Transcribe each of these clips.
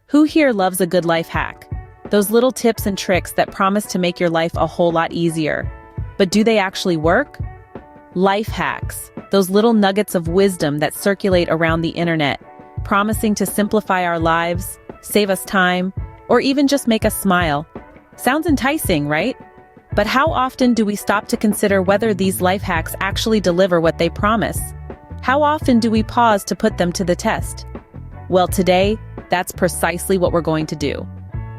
Who here loves a good life hack? Those little tips and tricks that promise to make your life a whole lot easier. But do they actually work? Life hacks, those little nuggets of wisdom that circulate around the internet, promising to simplify our lives, save us time, or even just make us smile. Sounds enticing, right? But how often do we stop to consider whether these life hacks actually deliver what they promise? How often do we pause to put them to the test? Well, today, that's precisely what we're going to do.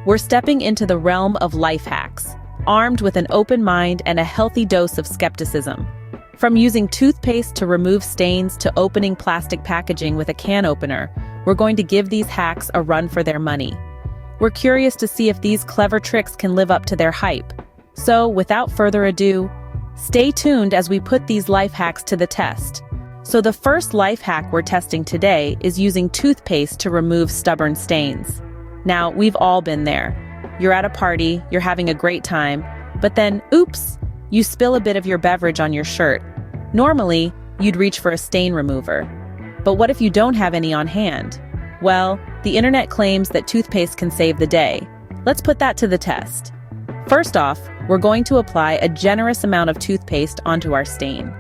We're stepping into the realm of life hacks, armed with an open mind and a healthy dose of skepticism. From using toothpaste to remove stains to opening plastic packaging with a can opener, we're going to give these hacks a run for their money. We're curious to see if these clever tricks can live up to their hype. So, without further ado, stay tuned as we put these life hacks to the test. So the first life hack we're testing today is using toothpaste to remove stubborn stains. Now, we've all been there. You're at a party, you're having a great time, but then, oops, you spill a bit of your beverage on your shirt. Normally, you'd reach for a stain remover. But what if you don't have any on hand? Well, the internet claims that toothpaste can save the day. Let's put that to the test. First off, we're going to apply a generous amount of toothpaste onto our stain.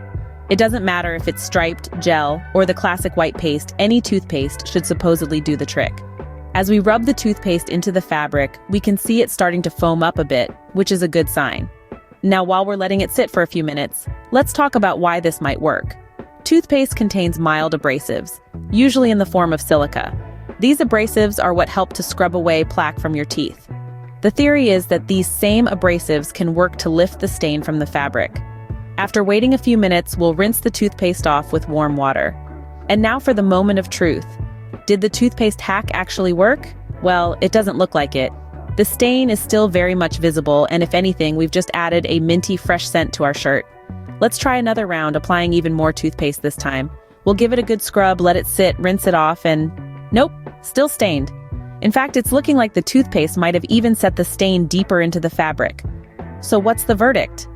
It doesn't matter if it's striped, gel, or the classic white paste, any toothpaste should supposedly do the trick. As we rub the toothpaste into the fabric, we can see it starting to foam up a bit, which is a good sign. Now, while we're letting it sit for a few minutes, let's talk about why this might work. Toothpaste contains mild abrasives, usually in the form of silica. These abrasives are what help to scrub away plaque from your teeth. The theory is that these same abrasives can work to lift the stain from the fabric. After waiting a few minutes, we'll rinse the toothpaste off with warm water. And now for the moment of truth. Did the toothpaste hack actually work? Well, it doesn't look like it. The stain is still very much visible, and if anything, we've just added a minty fresh scent to our shirt. Let's try another round, applying even more toothpaste this time. We'll give it a good scrub, let it sit, rinse it off, and nope, still stained. In fact, it's looking like the toothpaste might have even set the stain deeper into the fabric. So what's the verdict?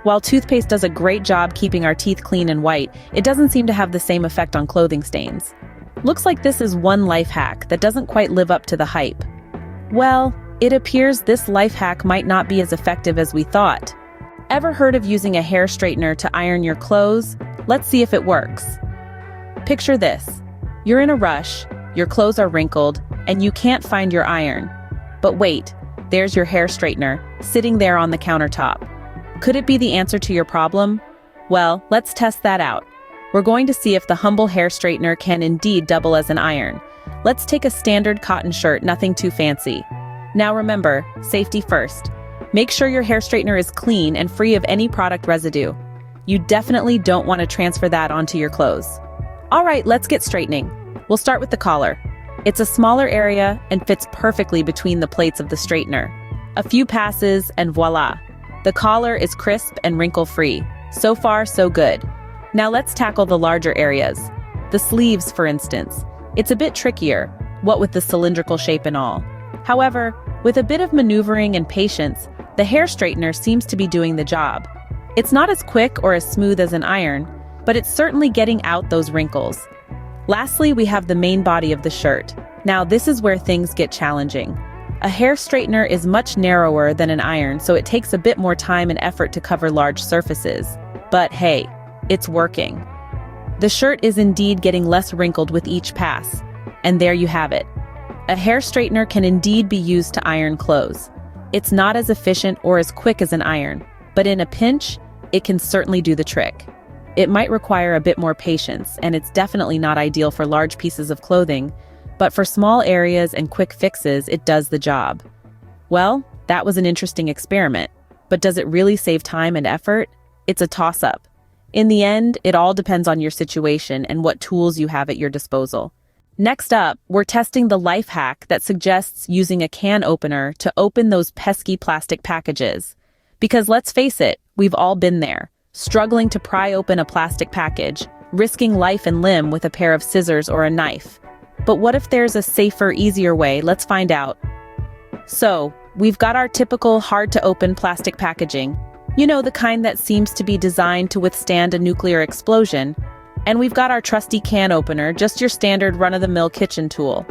While toothpaste does a great job keeping our teeth clean and white, it doesn't seem to have the same effect on clothing stains. Looks like this is one life hack that doesn't quite live up to the hype. Well, it appears this life hack might not be as effective as we thought. Ever heard of using a hair straightener to iron your clothes? Let's see if it works. Picture this. You're in a rush, your clothes are wrinkled, and you can't find your iron. But wait, there's your hair straightener, sitting there on the countertop. Could it be the answer to your problem? Well, let's test that out. We're going to see if the humble hair straightener can indeed double as an iron. Let's take a standard cotton shirt, nothing too fancy. Now remember, safety first. Make sure your hair straightener is clean and free of any product residue. You definitely don't want to transfer that onto your clothes. All right, let's get straightening. We'll start with the collar. It's a smaller area and fits perfectly between the plates of the straightener. A few passes and voila. The collar is crisp and wrinkle-free. So far, so good. Now let's tackle the larger areas. The sleeves, for instance. It's a bit trickier, what with the cylindrical shape and all. However, with a bit of maneuvering and patience, the hair straightener seems to be doing the job. It's not as quick or as smooth as an iron, but it's certainly getting out those wrinkles. Lastly, we have the main body of the shirt. Now this is where things get challenging. A hair straightener is much narrower than an iron, so it takes a bit more time and effort to cover large surfaces. But hey, it's working. The shirt is indeed getting less wrinkled with each pass. And there you have it. A hair straightener can indeed be used to iron clothes. It's not as efficient or as quick as an iron, but in a pinch, it can certainly do the trick. It might require a bit more patience, and it's definitely not ideal for large pieces of clothing, but for small areas and quick fixes, it does the job. Well, that was an interesting experiment, but does it really save time and effort? It's a toss-up. In the end, it all depends on your situation and what tools you have at your disposal. Next up, we're testing the life hack that suggests using a can opener to open those pesky plastic packages. Because let's face it, we've all been there, struggling to pry open a plastic package, risking life and limb with a pair of scissors or a knife. But what if there's a safer, easier way? Let's find out. So, we've got our typical hard-to-open plastic packaging. You know, the kind that seems to be designed to withstand a nuclear explosion. And we've got our trusty can opener, just your standard run-of-the-mill kitchen tool.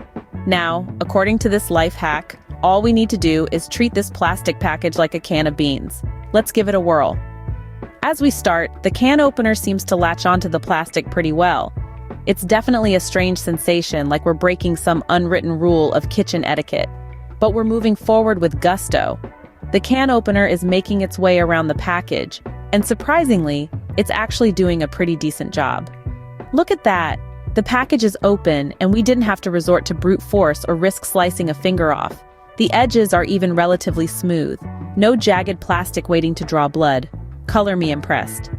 Now, according to this life hack, all we need to do is treat this plastic package like a can of beans. Let's give it a whirl. As we start, the can opener seems to latch onto the plastic pretty well. It's definitely a strange sensation, like we're breaking some unwritten rule of kitchen etiquette. But we're moving forward with gusto. The can opener is making its way around the package, and surprisingly, it's actually doing a pretty decent job. Look at that! The package is open, and we didn't have to resort to brute force or risk slicing a finger off. The edges are even relatively smooth. No jagged plastic waiting to draw blood. Color me impressed.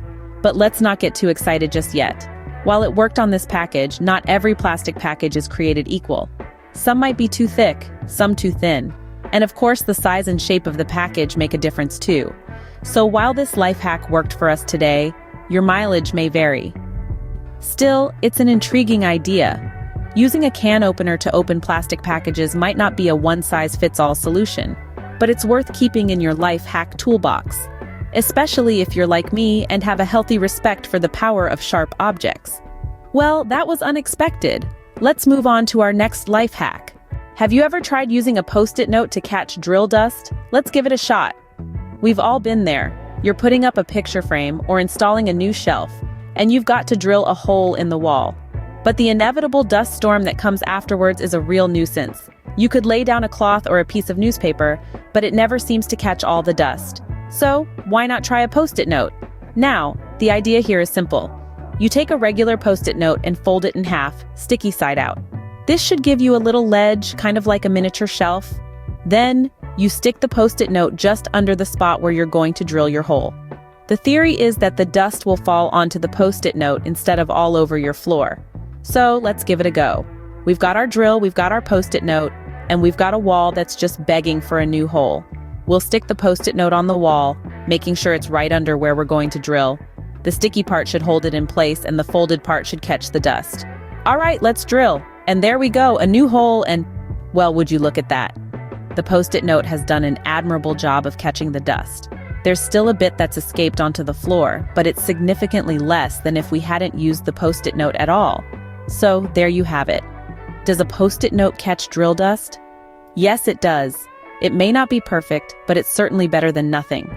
But let's not get too excited just yet. While it worked on this package, not every plastic package is created equal. Some might be too thick, some too thin. And of course, the size and shape of the package make a difference too. So while this life hack worked for us today, your mileage may vary. Still, it's an intriguing idea. Using a can opener to open plastic packages might not be a one-size-fits-all solution, but it's worth keeping in your life hack toolbox, especially if you're like me and have a healthy respect for the power of sharp objects. Well, that was unexpected. Let's move on to our next life hack. Have you ever tried using a Post-it note to catch drill dust? Let's give it a shot. We've all been there. You're putting up a picture frame or installing a new shelf, and you've got to drill a hole in the wall. But the inevitable dust storm that comes afterwards is a real nuisance. You could lay down a cloth or a piece of newspaper, but it never seems to catch all the dust. So, why not try a Post-it note? Now, the idea here is simple. You take a regular Post-it note and fold it in half, sticky side out. This should give you a little ledge, kind of like a miniature shelf. Then, you stick the Post-it note just under the spot where you're going to drill your hole. The theory is that the dust will fall onto the Post-it note instead of all over your floor. So let's give it a go. We've got our drill, we've got our Post-it note, and we've got a wall that's just begging for a new hole. We'll stick the Post-it note on the wall, making sure it's right under where we're going to drill. The sticky part should hold it in place and the folded part should catch the dust. All right, let's drill. And there we go, a new hole and, well, would you look at that? The Post-it note has done an admirable job of catching the dust. There's still a bit that's escaped onto the floor, but it's significantly less than if we hadn't used the Post-it note at all. So there you have it. Does a Post-it note catch drill dust? Yes, it does. It may not be perfect, but it's certainly better than nothing.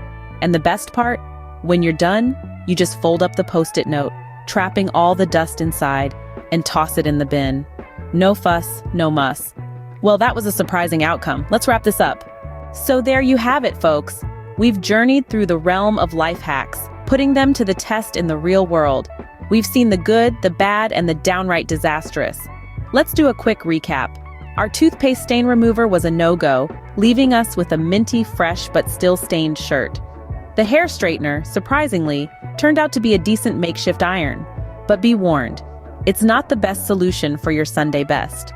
And the best part? When you're done, you just fold up the Post-it note, trapping all the dust inside, and toss it in the bin. No fuss, no muss. Well, that was a surprising outcome. Let's wrap this up. So there you have it, folks. We've journeyed through the realm of life hacks, putting them to the test in the real world. We've seen the good, the bad, and the downright disastrous. Let's do a quick recap. Our toothpaste stain remover was a no-go, leaving us with a minty, fresh, but still stained shirt. The hair straightener, surprisingly, turned out to be a decent makeshift iron. But be warned, it's not the best solution for your Sunday best.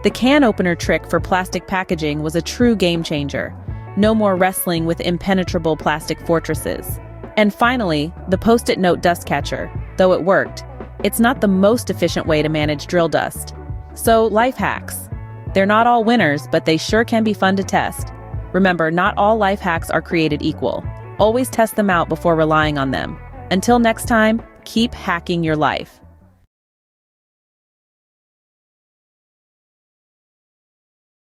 The can opener trick for plastic packaging was a true game changer. No more wrestling with impenetrable plastic fortresses. And finally, the Post-it note dust catcher. Though it worked, it's not the most efficient way to manage drill dust. So, life hacks. They're not all winners, but they sure can be fun to test. Remember, not all life hacks are created equal. Always test them out before relying on them. Until next time, keep hacking your life.